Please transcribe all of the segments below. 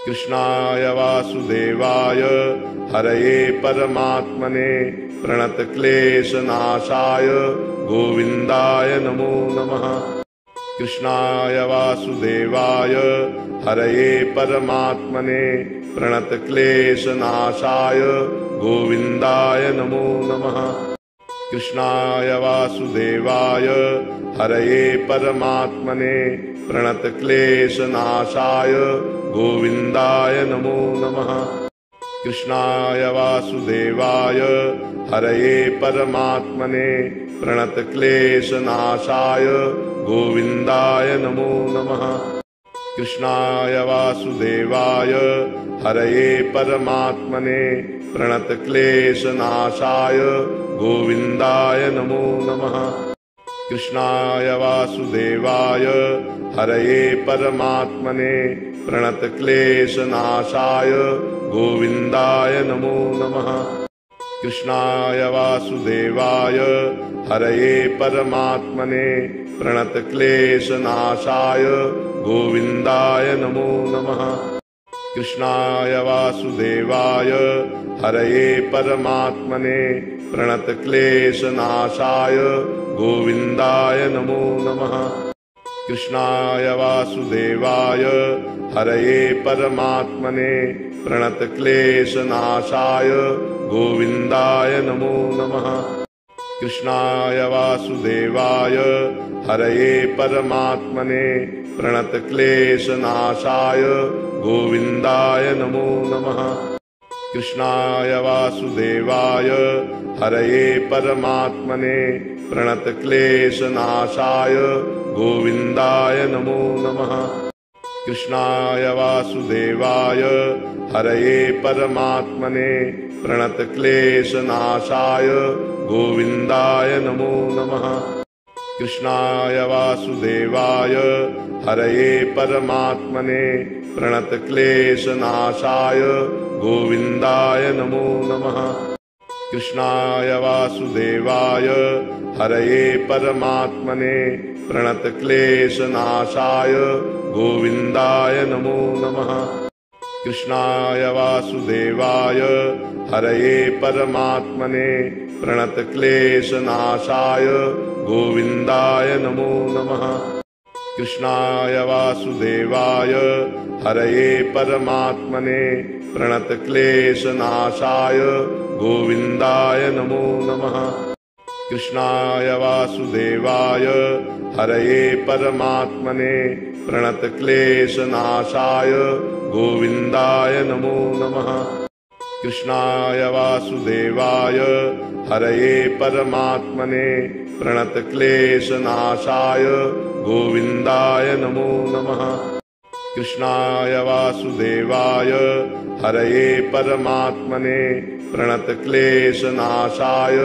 कृष्णाय वासुदेवाय हरये परमात्मने प्रणतक्लेशनाशाय गोविन्दाय नमो नमः। कृष्णाय वासुदेवाय हरये परमात्मने प्रणतक्लेशनाशाय गोविन्दाय नमो नमः। कृष्णाय वासुदेवाय हरये परमात्मने प्रणतक्लेशनाशाय गोविन्दाय नमो नमः। कृष्णाय वासुदेवाय हरये परमात्मने प्रणतक्लेशनाशाय गोविन्दाय नमो नमः। कृष्णाय वासुदेवाय हरये परमात्मने प्रणतक्लेशनाशाय गोविन्दाय नमो नमः। कृष्णाय वासुदेवाय हरये परमात्मने प्रणतक्लेशनाशाय गोविन्दाय नमो नमः। कृष्णाय वासुदेवाय हरये परमात्मने प्रणतक्लेशनाशाय गोविन्दाय नमो नमः। कृष्णाय वासुदेवाय हरये परमात्मने प्रणतक्लेशनाशाय गोविन्दाय नमो नमः। कृष्णाय वासुदेवाय हरये परमात्मने प्रणतक्लेशनाशाय गोविन्दाय नमो नमः। कृष्णाय वासुदेवाय हरये परमात्मने प्रणतक्लेशनाशाय गोविन्दाय नमो नमः। कृष्णाय वासुदेवाय हरये परमात्मने प्रणतक्लेशनाशाय गोविन्दाय नमो नमः। कृष्णाय वासुदेवाय हरये परमात्मने प्रणतक्लेशनाशाय गोविन्दाय नमो नमः। कृष्णाय वासुदेवाय हरये परमात्मने प्रणतक्लेशनाशाय गोविन्दाय नमो नमः। कृष्णाय वासुदेवाय हरये परमात्मने प्रणतक्लेशनाशाय गोविन्दाय नमो नमः। कृष्णाय वासुदेवाय हरये परमात्मने प्रणतक्लेशनाशाय गोविन्दाय नमो नमः। कृष्णाय वासुदेवाय हरये परमात्मने प्रणतक्लेशनाशाय गोविन्दाय नमो नमः। कृष्णाय वासुदेवाय हरये परमात्मने प्रणतक्लेशनाशाय गोविन्दाय नमो नमः। कृष्णाय वासुदेवाय हरये परमात्मने प्रणतक्लेशनाशाय गोविन्दाय नमो नमः। कृष्णाय वासुदेवाय हरये परमात्मने प्रणतक्लेशनाशाय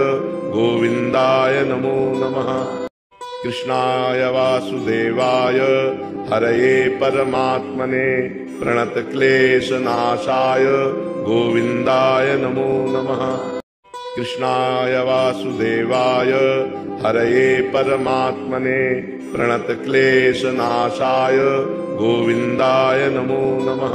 गोविन्दाय नमो नमः। कृष्णाय वासुदेवाय हरये परमात्मने प्रणतक्लेशनाशाय गोविन्दाय नमो नमः। कृष्णाय वासुदेवाय हरये परमात्मने प्रणतक्लेशनाशाय गोविन्दाय नमो नमः।